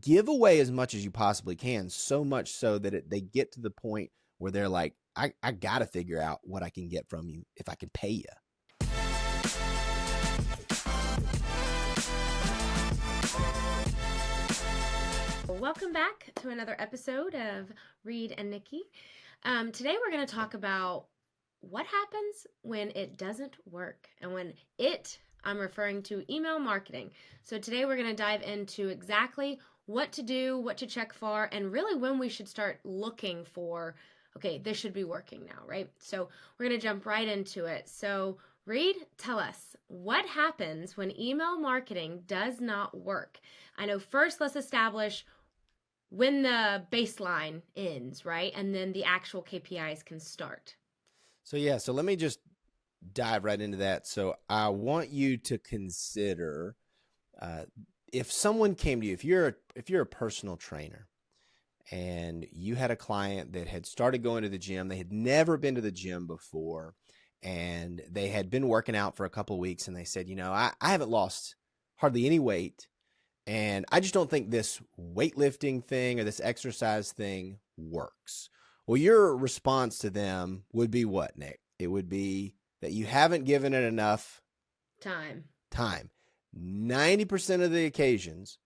give away as much as you possibly can, so much so that they get to the point where they're like, I got to figure out what I can get from you if I can pay you. Welcome back to another episode of Reade and Nikki. Today we're going to talk about what happens when it doesn't work. And when I'm referring to email marketing. So today we're going to dive into exactly what to do, what to check for, and really when we should start looking for, okay, this should be working now, right? So we're going to jump right into it. So Reade, tell us, what happens when email marketing does not work? I know first let's establish when the baseline ends, right? And then the actual KPIs can start. So let me just dive right into that. So I want you to consider if someone came to you, if you're a personal trainer and you had a client that had started going to the gym, they had never been to the gym before, and they had been working out for a couple of weeks, and they said, I haven't lost hardly any weight. And I just don't think this weightlifting thing or this exercise thing works. Well, your response to them would be what, Nick? It would be that you haven't given it enough time. 90% of the occasions,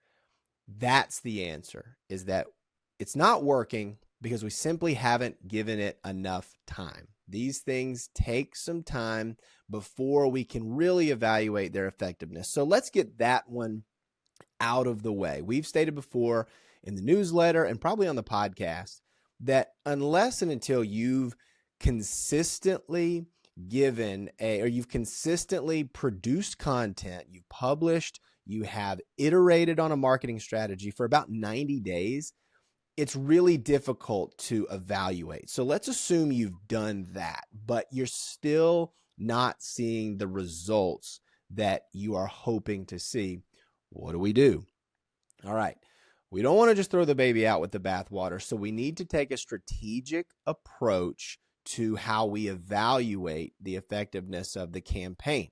that's the answer, is that it's not working because we simply haven't given it enough time. These things take some time before we can really evaluate their effectiveness. So let's get that one out of the way. We've stated before in the newsletter and probably on the podcast that unless and until you've consistently you've consistently produced content, you've published, you have iterated on a marketing strategy for about 90 days, it's really difficult to evaluate. So let's assume you've done that, but you're still not seeing the results that you are hoping to see. What do we do? All right. We don't want to just throw the baby out with the bathwater. So we need to take a strategic approach to how we evaluate the effectiveness of the campaign.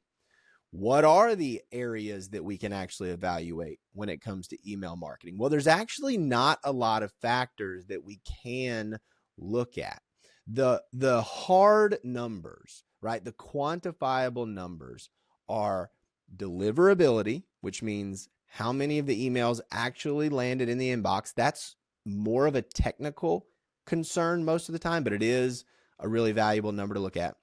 What are the areas that we can actually evaluate when it comes to email marketing? Well, there's actually not a lot of factors that we can look at. The hard numbers, right? The quantifiable numbers are deliverability, which means how many of the emails actually landed in the inbox. That's more of a technical concern most of the time, but it is a really valuable number to look at.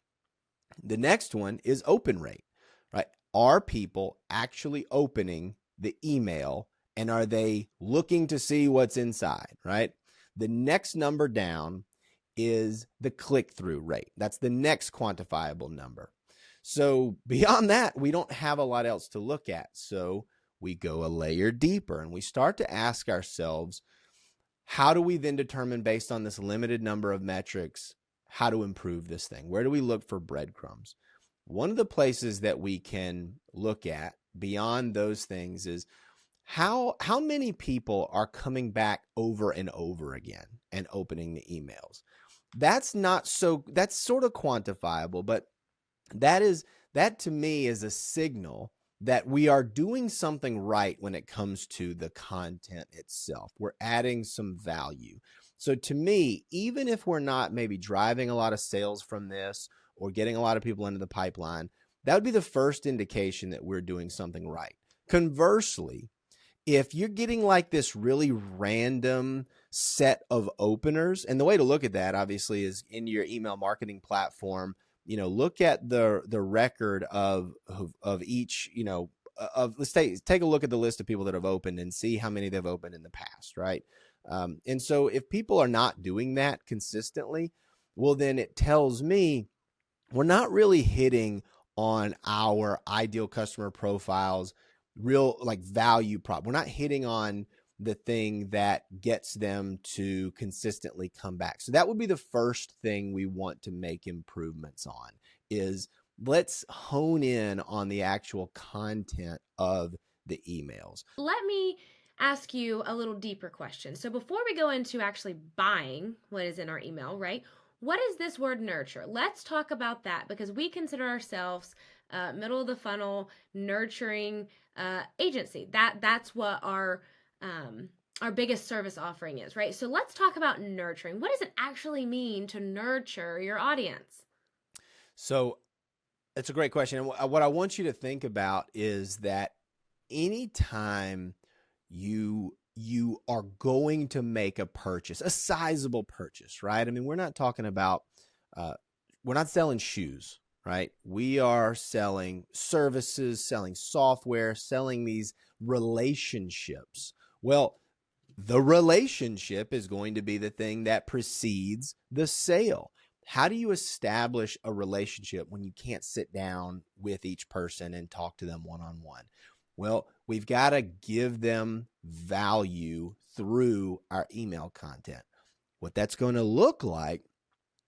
The next one is open rate, right? Are people actually opening the email, and are they looking to see what's inside, right? The next number down is the click-through rate. That's the next quantifiable number. So beyond that, we don't have a lot else to look at. So we go a layer deeper and we start to ask ourselves, how do we then determine, based on this limited number of metrics, how to improve this thing? Where do we look for breadcrumbs? One of the places that we can look at beyond those things is how many people are coming back over and over again and opening the emails. That's sort of quantifiable, but that to me is a signal that we are doing something right when it comes to the content itself. We're adding some value. So to me, even if we're not maybe driving a lot of sales from this or getting a lot of people into the pipeline, that would be the first indication that we're doing something right. Conversely, if you're getting like this really random set of openers, and the way to look at that obviously is in your email marketing platform, look at the record of each, let's take a look at the list of people that have opened and see how many they've opened in the past, right? And so if people are not doing that consistently, well, then it tells me we're not really hitting on our ideal customer profiles, real like value prop. We're not hitting on the thing that gets them to consistently come back. So that would be the first thing we want to make improvements on, is let's hone in on the actual content of the emails. Let me ask you a little deeper question. So before we go into actually buying what is in our email, right? What is this word nurture? Let's talk about that, because we consider ourselves middle of the funnel nurturing agency. That's what our our biggest service offering is, right? So let's talk about nurturing. What does it actually mean to nurture your audience? So it's a great question. And what I want you to think about is that anytime you are going to make a purchase, a sizable purchase, right? I mean, we're not talking about uh, we're not selling shoes, right? We are selling services, selling software, selling these relationships. Well, the relationship is going to be the thing that precedes the sale. How do you establish a relationship when you can't sit down with each person and talk to them one on one? Well, we've got to give them value through our email content. What that's going to look like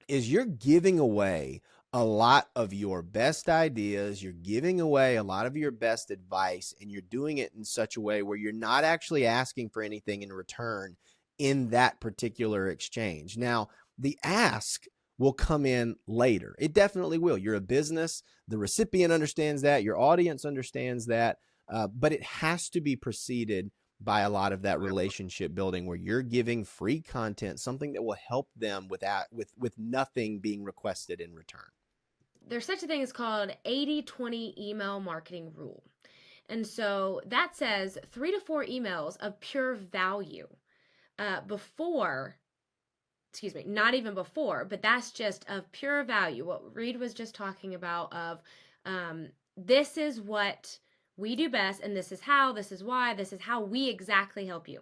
is you're giving away a lot of your best ideas, you're giving away a lot of your best advice, and you're doing it in such a way where you're not actually asking for anything in return in that particular exchange. Now, the ask will come in later. It definitely will. You're a business. The recipient understands that. Your audience understands that. But it has to be preceded by a lot of that relationship building where you're giving free content, something that will help them with nothing being requested in return. There's such a thing as called 80-20 email marketing rule. And so that says 3 to 4 emails of pure value before, excuse me, not even before, but that's just of pure value. What Reade was just talking about of this is what we do best, and this is how, this is why, this is how we exactly help you.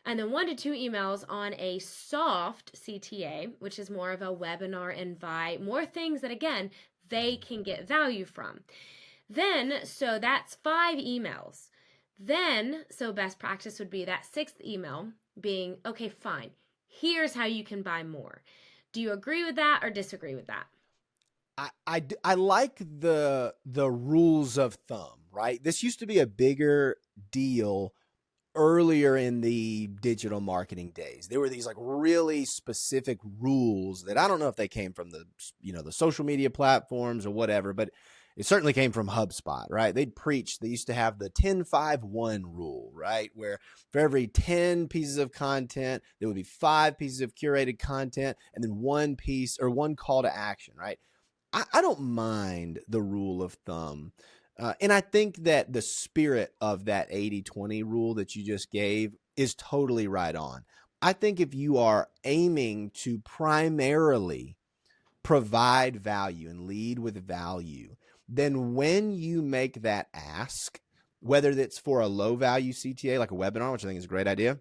And then 1 to 2 emails on a soft CTA, which is more of a webinar invite, more things that, again, they can get value from. Then, so that's 5 emails. Then, so best practice would be that 6th email being, okay, fine, here's how you can buy more. Do you agree with that or disagree with that? I like the rules of thumb, right? This used to be a bigger deal earlier in the digital marketing days. There were these like really specific rules that I don't know if they came from the social media platforms or whatever, but it certainly came from HubSpot, right? They'd preach, they used to have the 10-5-1 rule, right? Where for every 10 pieces of content, there would be 5 pieces of curated content and then one piece or one call to action, right? I don't mind the rule of thumb. And I think that the spirit of that 80-20 rule that you just gave is totally right on. I think if you are aiming to primarily provide value and lead with value, then when you make that ask, whether it's for a low value CTA like a webinar, which I think is a great idea,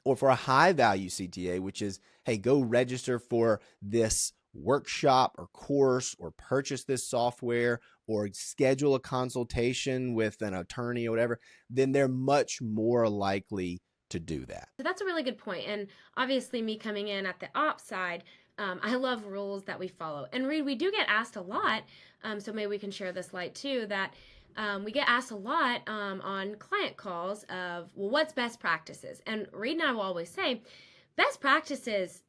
or for a high value CTA, which is, hey, go register for this workshop or course or purchase this software or schedule a consultation with an attorney or whatever, then they're much more likely to do that. So that's a really good point. And obviously, me coming in at the ops side, I love rules that we follow. And Reade, we do get asked a lot, so maybe we can share this light too, that we get asked a lot on client calls of, well, what's best practices? And Reade and I will always say, best practices,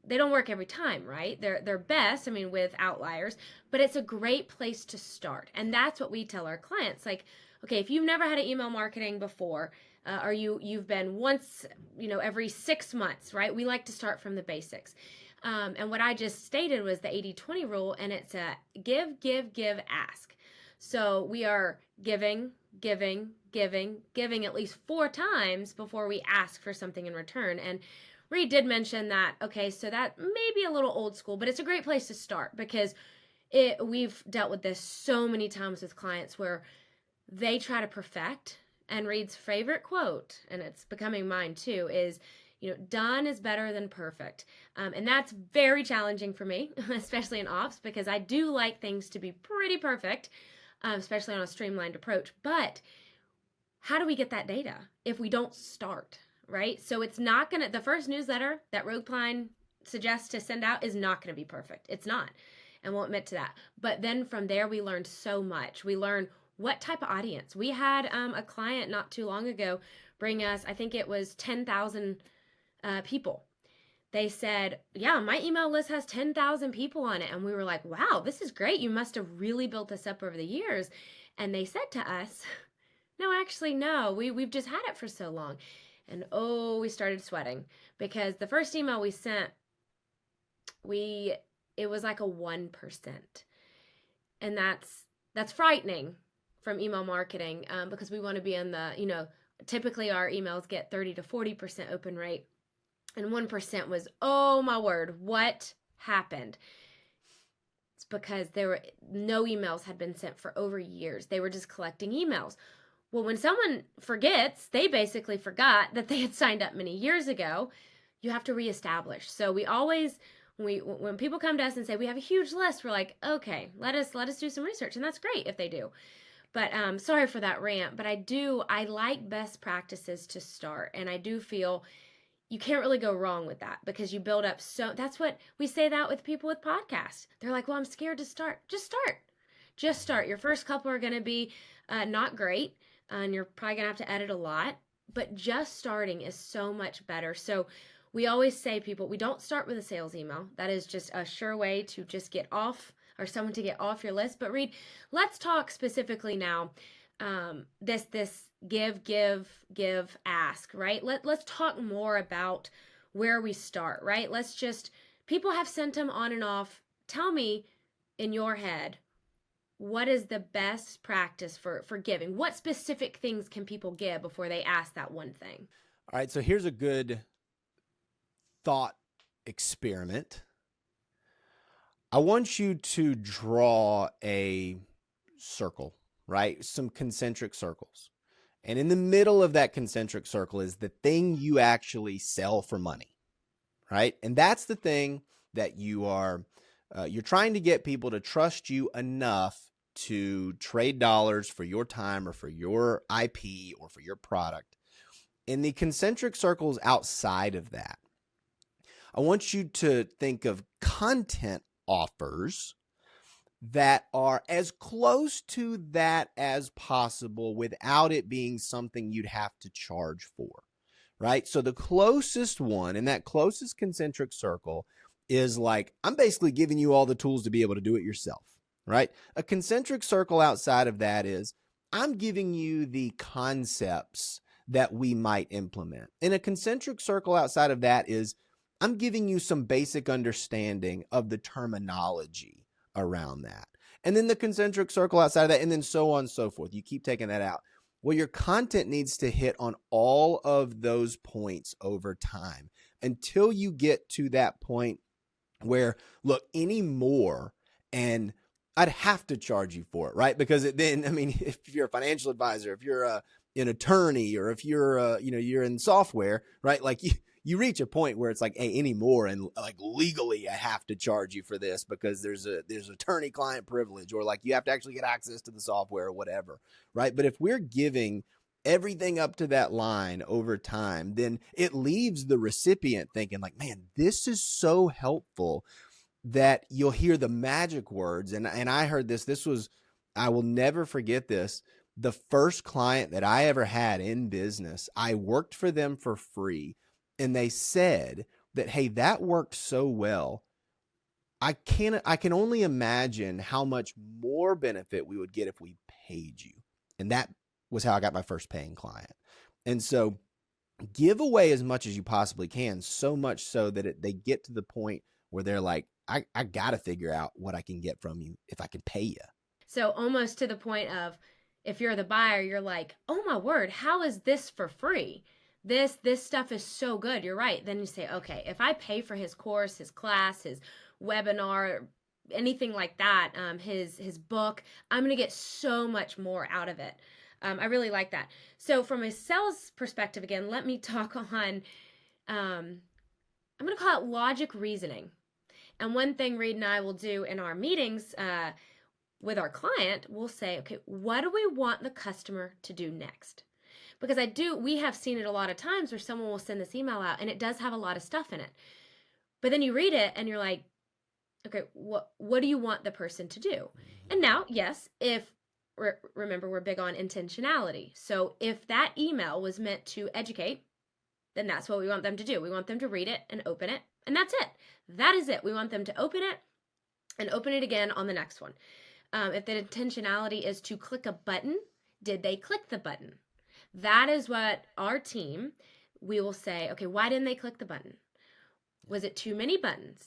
they don't work every time, right? They're best, I mean, with outliers, but it's a great place to start. And that's what we tell our clients. Like, okay, if you've never had an email marketing before, or you've been once, every 6 months, right? We like to start from the basics. And what I just stated was the 80-20 rule, and it's a give, give, give, ask. So we are giving, giving, giving, giving at least 4 times before we ask for something in return. And Reade did mention that, okay, so that may be a little old school, but it's a great place to start because we've dealt with this so many times with clients where they try to perfect. And Reade's favorite quote, and it's becoming mine too, is, done is better than perfect. And that's very challenging for me, especially in ops, because I do like things to be pretty perfect, especially on a streamlined approach. But how do we get that data if we don't start, right? So it's not going to, the first newsletter that Rogue Pine suggests to send out is not going to be perfect. It's not. And we'll admit to that. But then from there, we learned so much. We learned what type of audience. We had a client not too long ago bring us, I think it was 10,000 people. They said, yeah, my email list has 10,000 people on it. And we were like, wow, this is great. You must have really built this up over the years. And they said to us, no, actually, no, we've just had it for so long. And oh, we started sweating because the first email we sent, we it was like a 1%. And that's frightening from email marketing, because we want to be in the, typically our emails get 30 to 40% open rate, and 1% was, oh my word, what happened? It's because there were no emails had been sent for over years. They were just collecting emails. Well, when someone forgets, they basically forgot that they had signed up many years ago. You have to reestablish. So we always, when people come to us and say we have a huge list, we're like, okay, let us do some research, and that's great if they do. But sorry for that rant, but I like best practices to start, and I do feel you can't really go wrong with that, because you build up. So that's what we say that with people with podcasts. They're like, well, I'm scared to start. Just start. Your first couple are going to be not great, and you're probably going to have to edit a lot, but just starting is so much better. So we always say, people, we don't start with a sales email. That is just a sure way to just get off, or someone to get off your list. But Reade, let's talk specifically now, this give, ask, right? Let's talk more about where we start, right? Let's just, people have sent them on and off. Tell me, in your head, what is the best practice for giving? What specific things can people give before they ask that one thing? All right, so here's a good thought experiment. I want you to draw a circle, right? Some concentric circles. And in the middle of that concentric circle is the thing you actually sell for money, right? And that's the thing that you're trying to get people to trust you enough to trade dollars for your time or for your IP or for your product. In the concentric circles outside of that, I want you to think of content offers that are as close to that as possible without it being something you'd have to charge for, right? So the closest one in that closest concentric circle is like, I'm basically giving you all the tools to be able to do it yourself, right? A concentric circle outside of that is, I'm giving you the concepts that we might implement. And a concentric circle outside of that is, I'm giving you some basic understanding of the terminology around that. And then the concentric circle outside of that, and then so on and so forth. You keep taking that out. Well, your content needs to hit on all of those points over time until you get to that point where, look, any more, and I'd have to charge you for it, right? Because then, I mean, if you're a financial advisor, if you're an attorney, or if you're, you're in software, right? Like you reach a point where it's like, hey, any more, and like legally I have to charge you for this because there's attorney-client privilege, or like you have to actually get access to the software or whatever, right? But if we're giving everything up to that line over time, then it leaves the recipient thinking like, man, this is so helpful, that you'll hear the magic words. And I heard this was, I will never forget this. The first client that I ever had in business, I worked for them for free. And they said that, hey, that worked so well. I can only imagine how much more benefit we would get if we paid you. And that was how I got my first paying client. And so give away as much as you possibly can, so much so that they get to the point where they're like, I got to figure out what I can get from you if I can pay you. So almost to the point of, if you're the buyer, you're like, oh my word, how is this for free? This stuff is so good. You're right. Then you say, okay, if I pay for his course, his class, his webinar, anything like that, his book, I'm going to get so much more out of it. I really like that. So from a sales perspective, again, let me talk on, I'm going to call it logic reasoning. And one thing Reade and I will do in our meetings with our client, we'll say, okay, what do we want the customer to do next? Because we have seen it a lot of times where someone will send this email out and it does have a lot of stuff in it. But then you read it and you're like, okay, what do you want the person to do? And now, yes, remember, we're big on intentionality. So if that email was meant to educate, then that's what we want them to do. We want them to read it and open it, and that's it. That is it. We want them to open it and open it again on the next one. If the intentionality is to click a button, did they click the button? That is what our team, we will say, okay, why didn't they click the button? Was it too many buttons?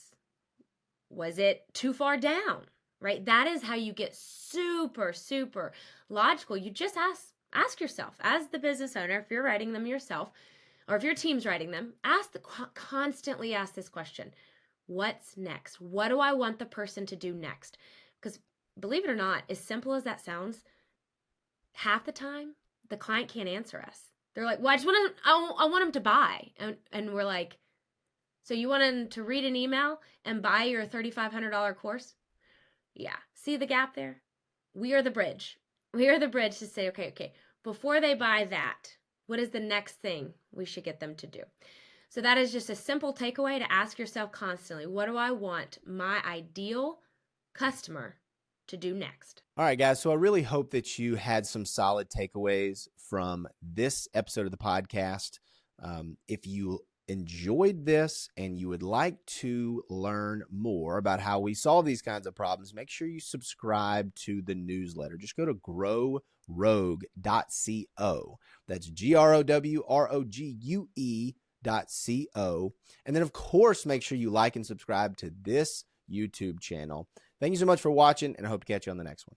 Was it too far down? Right? That is how you get super, super logical. You just ask yourself, as the business owner, if you're writing them yourself, or if your team's writing them, constantly ask this question: what's next? What do I want the person to do next? Because believe it or not, as simple as that sounds, half the time the client can't answer us. They're like, well, I want them to buy. And we're like, so you want them to read an email and buy your $3,500 course? Yeah. See the gap there? We are the bridge. We are the bridge to say, okay, before they buy that, what is the next thing we should get them to do? So that is just a simple takeaway to ask yourself constantly, what do I want my ideal customer to do next? All right, guys. So I really hope that you had some solid takeaways from this episode of the podcast. If you enjoyed this and you would like to learn more about how we solve these kinds of problems, make sure you subscribe to the newsletter. Just go to growrogue.co. That's growrogue.co. And then, of course, make sure you like and subscribe to this YouTube channel. Thank you so much for watching, and I hope to catch you on the next one.